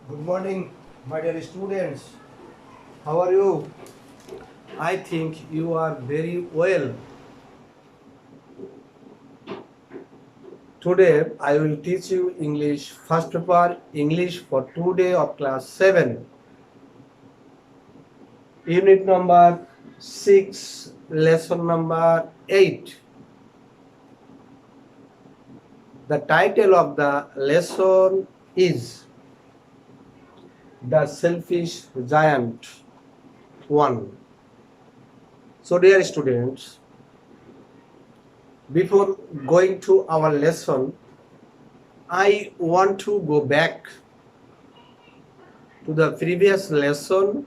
Good morning, my dear students. How are you? I think you are very well. Today I will teach you English first paper English for today of class 7. Unit number 6, lesson number 8. The title of the lesson is The Selfish Giant 1. So dear students, before going to our lesson, I want to go back to the previous lesson,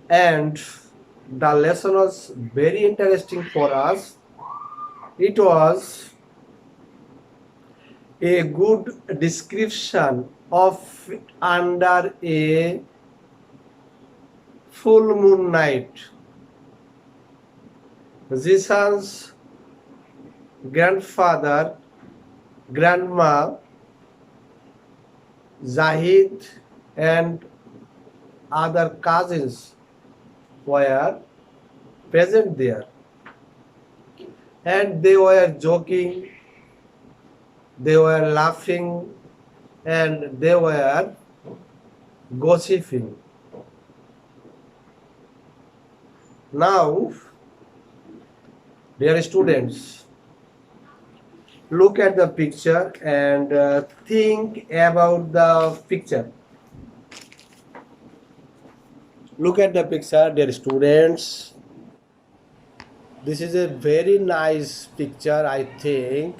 and the lesson was very interesting for us. It was a good description of under a full moon night. Zishan's grandfather, grandma, Zahid, and other cousins were present there, and they were joking, they were laughing, and they were gossiping. Now, dear students, look at the picture and think about the picture. Look at the picture, dear students. This is a very nice picture, I think.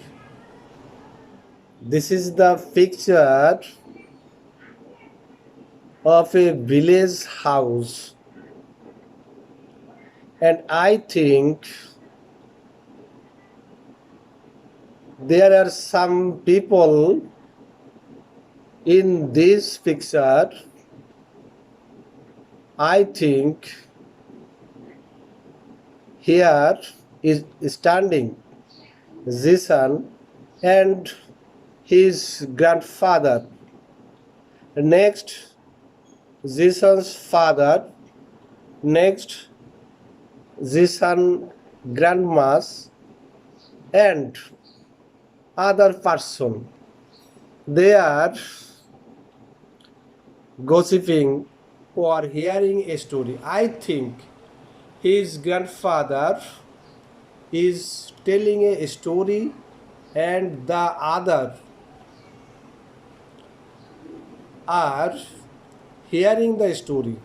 This is the picture of a village house, and I think there are some people in this picture. I think here is standing Zishan and his grandfather. Next, Zishan's father. Next, Zishan grandmas and other person. They are gossiping or hearing a story. I think his grandfather is telling a story and the other are hearing the story.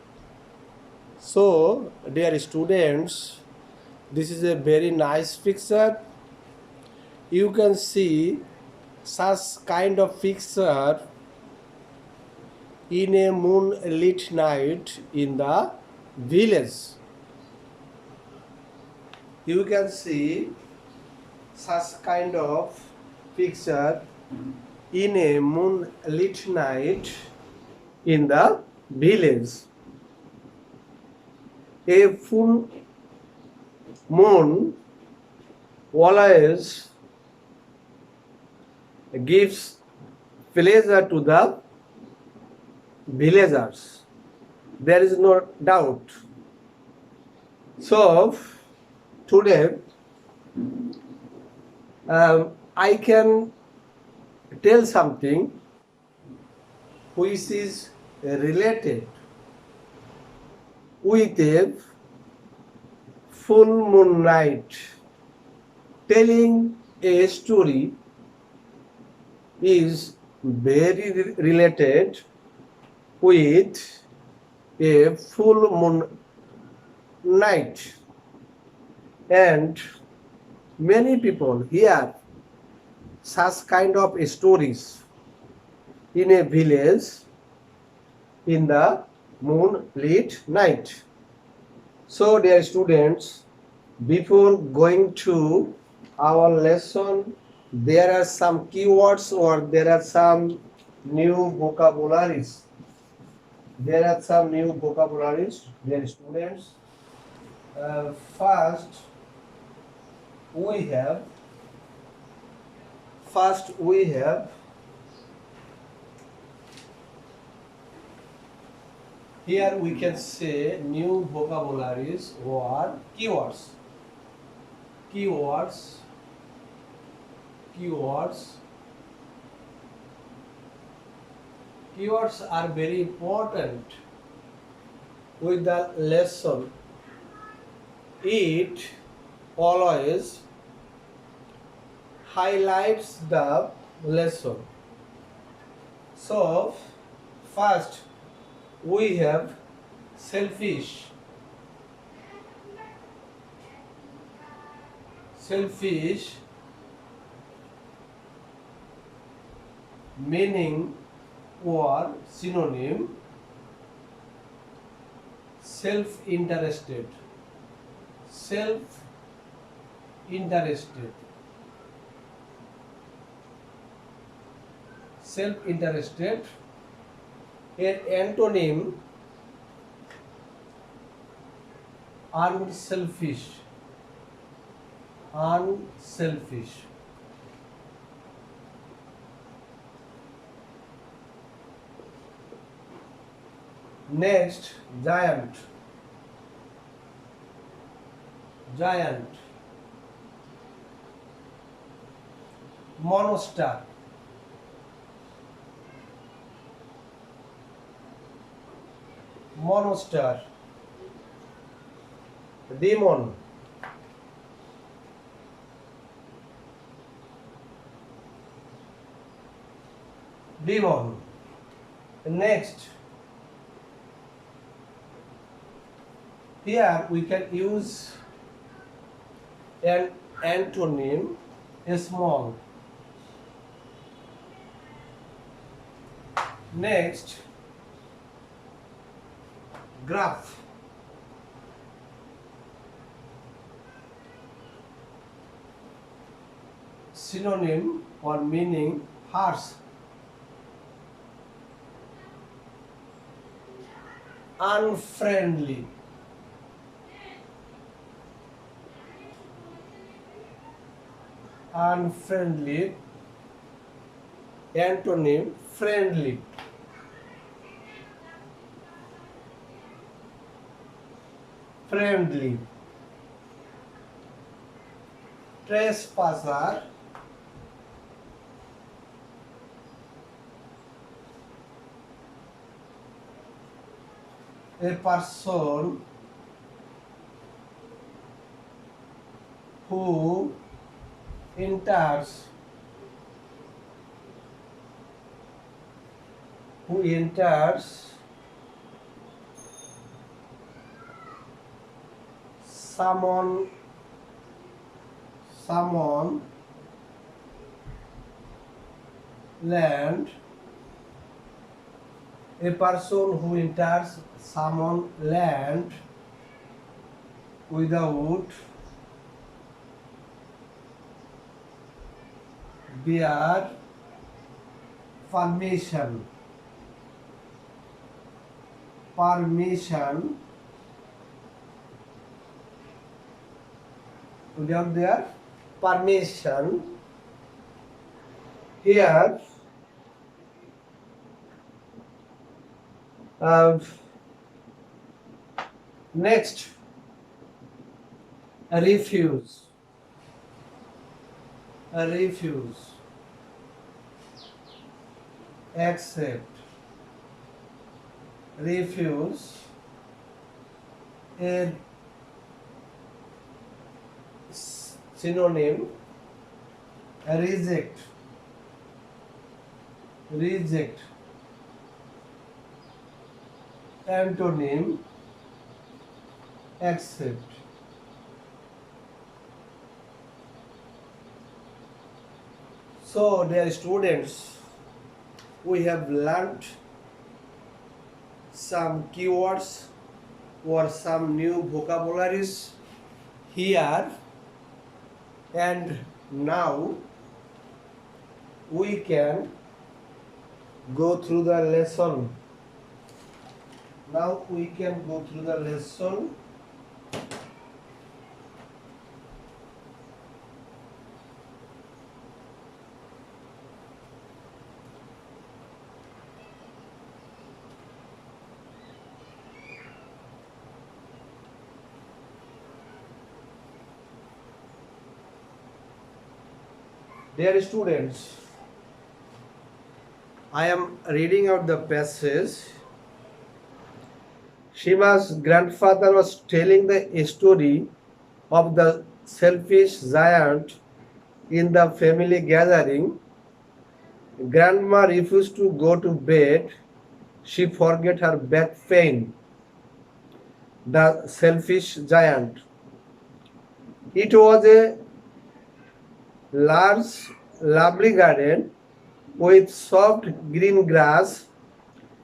So, dear students, this is a very nice picture. You can see such kind of picture in a moonlit night in the village. You can see such kind of picture in a moonlit night in the village. A full moon always gives pleasure to the villagers. There is no doubt. So today I can tell something which is related with a full moon night. Telling a story is very related with a full moon night, and many people hear such kind of stories in a village in the moonlit night. So dear students, before going to our lesson, there are some keywords or there are some new vocabularies. There are some new vocabularies, dear students. First, we have Here we can say new vocabularies or keywords. Keywords. Keywords. Keywords are very important with the lesson. It always highlights the lesson. So, first we have selfish. Selfish meaning or synonym self-interested. Self-interested. Self-interested. An antonym unselfish. Unselfish. Next, giant. Giant. Monster. Monster. Demon. Demon. Next, here we can use an antonym, small. Next, graph. Synonym or meaning harsh. Unfriendly. Unfriendly. Antonym friendly. Friendly. Trespasser. A person who enters someone land. A person who enters someone land without their permission. Without their permission. Here next, refuse. Refuse. Accept. Refuse. A synonym, reject. Reject. Antonym, accept. So, dear students, we have learnt some keywords or some new vocabularies here, and now we can go through the lesson. Now we can go through the lesson. Dear students, I am reading out the passage. Shima's grandfather was telling the story of the selfish giant in the family gathering. Grandma refused to go to bed. She forgot her back pain. The selfish giant. It was a large, lovely garden with soft green grass.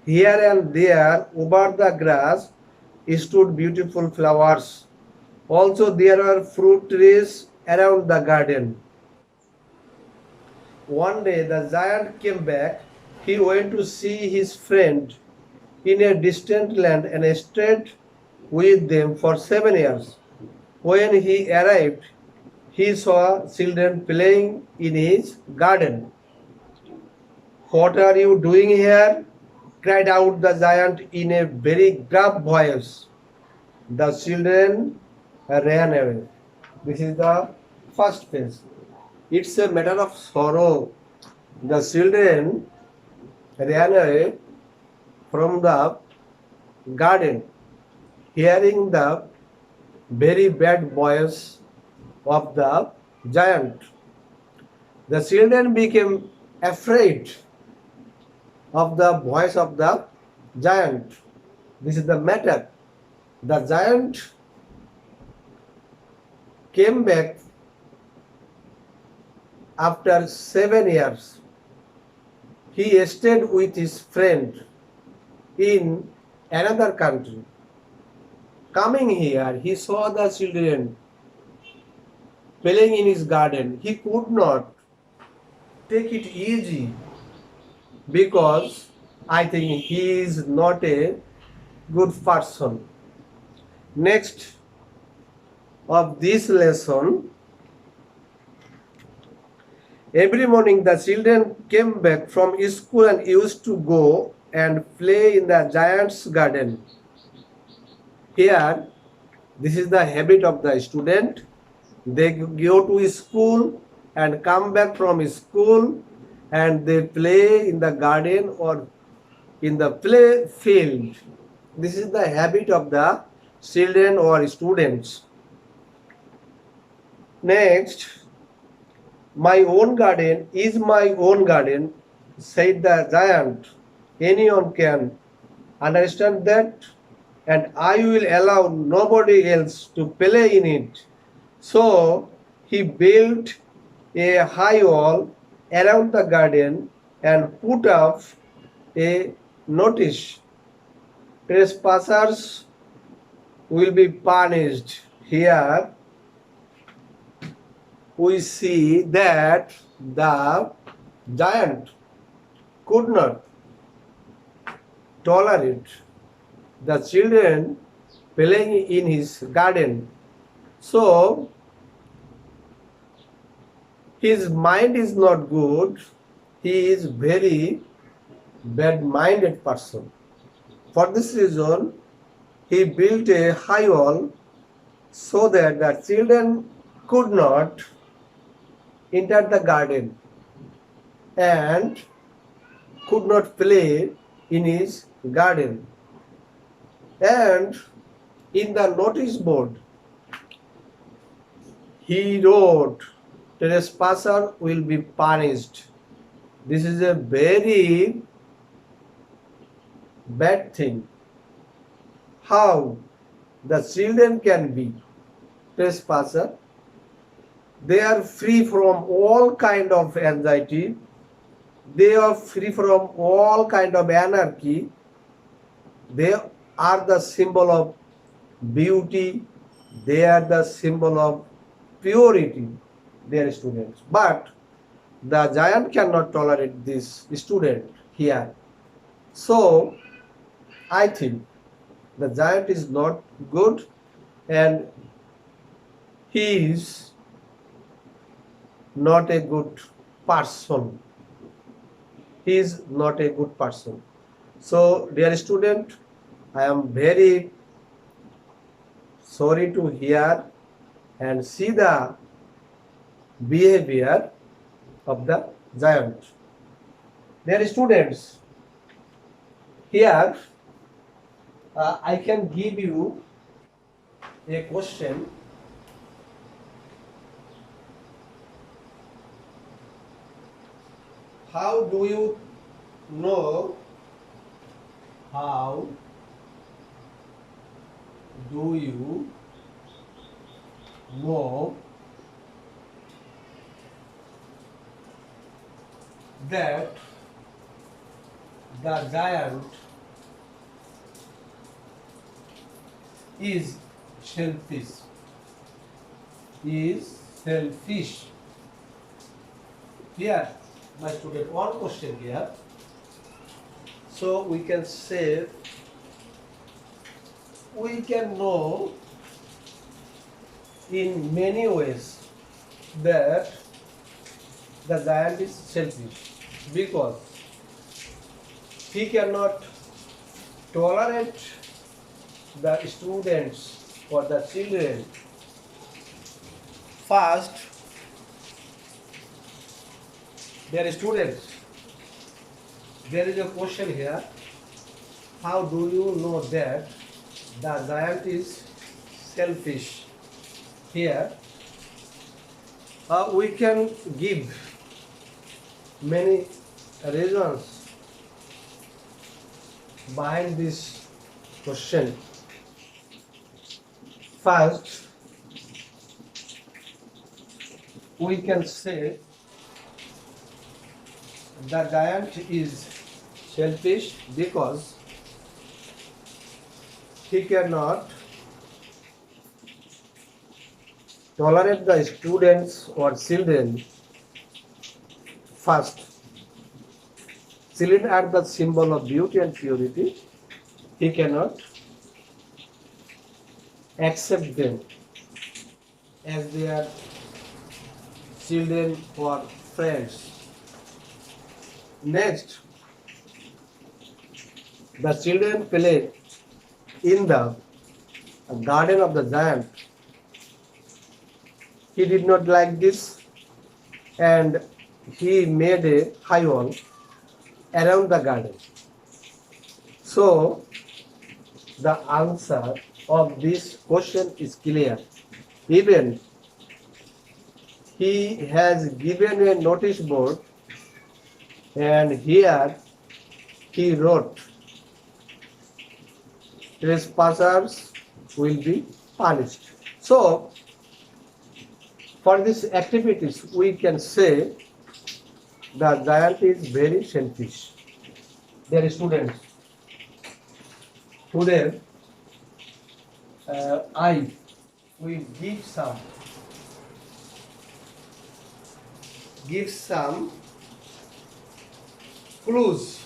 Here and there, over the grass, stood beautiful flowers. Also, there were fruit trees around the garden. One day, the giant came back. He went to see his friend in a distant land and stayed with them for 7 years. When he arrived, he saw children playing in his garden. What are you doing here? Cried out the giant in a very gruff voice. The children ran away. This is the first phase. It's a matter of sorrow. The children ran away from the garden, hearing the very bad voice of the giant. The children became afraid of the voice of the giant. This is the matter. The giant came back after 7 years. He stayed with his friend in another country. Coming here, he saw the children playing in his garden. He could not take it easy because I think he is not a good person. Next of this lesson, every morning the children came back from school and used to go and play in the giant's garden. Here, this is the habit of the student. They go to school and come back from school and they play in the garden or in the play field. This is the habit of the children or students. Next, my own garden is my own garden, said the giant. Anyone can understand that, and I will allow nobody else to play in it. So he built a high wall around the garden and put up a notice. Trespassers will be punished. Here we see that the giant could not tolerate the children playing in his garden. So his mind is not good. He is very bad-minded person. For this reason, he built a high wall so that the children could not enter the garden and could not play in his garden. And in the notice board, he wrote, "Trespasser will be punished." This is a very bad thing. How the children can be trespasser? They are free from all kind of anxiety. They are free from all kind of anarchy. They are the symbol of beauty. They are the symbol of purity, their students. But the giant cannot tolerate this student here. So I think the giant is not good and he is not a good person. He is not a good person. So dear student, I am very sorry to hear and see the behavior of the giant. Dear students, here I can give you a question. How do you know? How do you know that the giant is selfish? Is selfish. Here, my student, one question here. So we can say, we can know in many ways that the giant is selfish, because he cannot tolerate the students or the children. First, dear students, there is a question here. How do you know that the giant is selfish? Here, we can give many reasons behind this question. First, we can say the giant is selfish because he cannot tolerate the students or children. First, children are the symbol of beauty and purity. He cannot accept them as their children or friends. Next, the children play in the garden of the giant. He did not like this, and he made a high wall around the garden. So, the answer of this question is clear. Even he has given a notice board, and here he wrote, trespassers will be punished. So, for these activities, we can say the giant is very selfish. Dear students, today I will give some clues,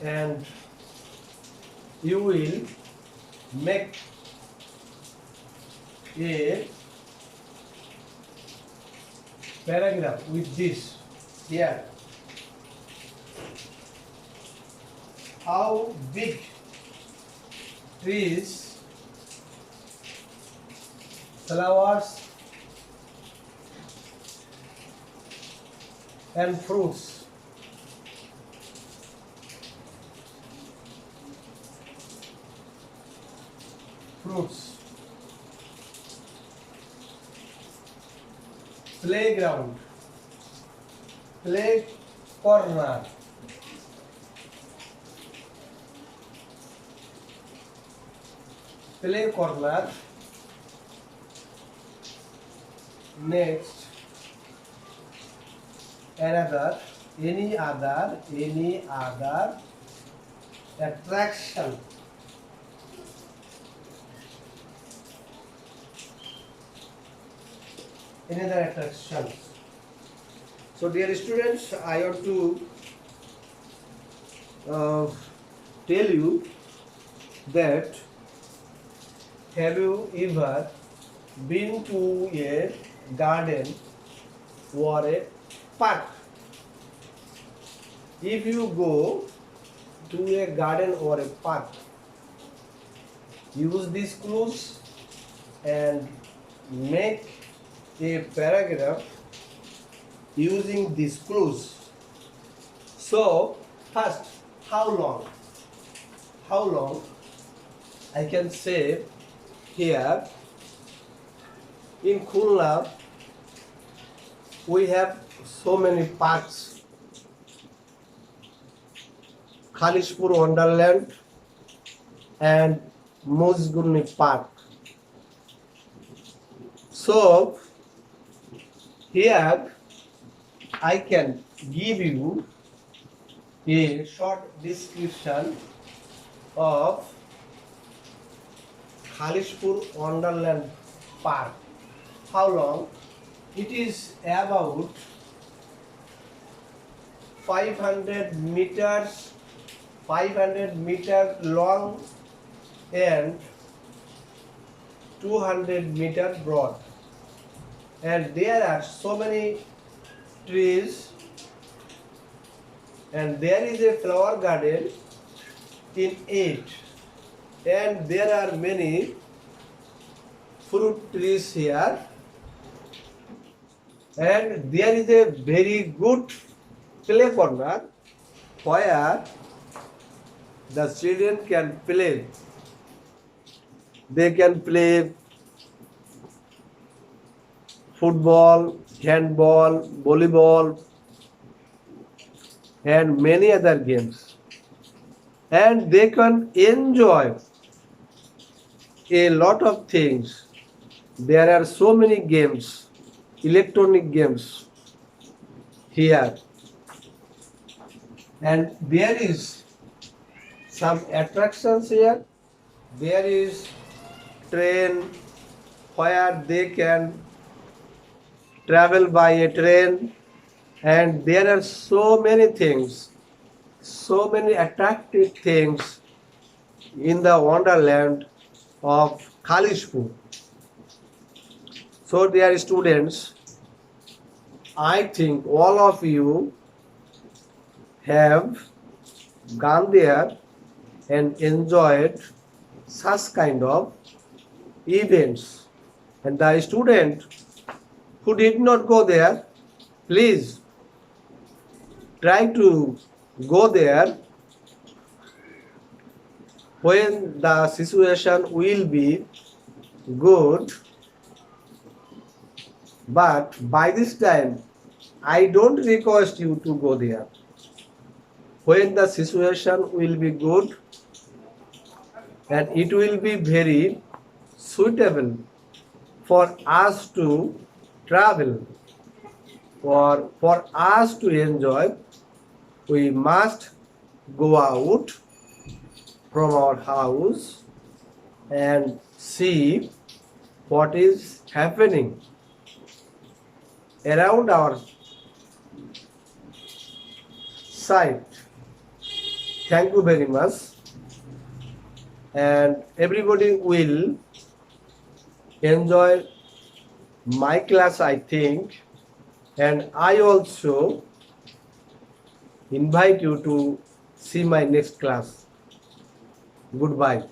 and you will make a paragraph with this here. How big trees, flowers and fruits. Playground, play corner, Next, any other attraction. Another attraction. So, dear students, I want to tell you that, have you ever been to a garden or a park? If you go to a garden or a park, use these clues and make a paragraph using these clues. So first, how long? How long? I can say here in Khulna we have so many parks. Khalishpur Wonderland and Muzgurni Park. So here I can give you a short description of Khalishpur Wonderland Park. How long? It is about 500 meters, 500 meters long and 200 meters broad. And there are so many trees, and there is a flower garden in it, and there are many fruit trees here, and there is a very good play corner where the children can play. They can play football, handball, volleyball, and many other games. And they can enjoy a lot of things. There are so many games, electronic games here. And there is some attractions here. There is train where they can travel by a train, and there are so many things, so many attractive things in the wonderland of Khalishpur. So dear students, I think all of you have gone there and enjoyed such kind of events. And the student who did not go there, please try to go there when the situation will be good. But by this time, I don't request you to go there. When the situation will be good and it will be very suitable for us to travel or for us to enjoy, we must go out from our house and see what is happening around our side. Thank you very much. And everybody will enjoy my class, I think. And I also invite you to see my next class. Goodbye.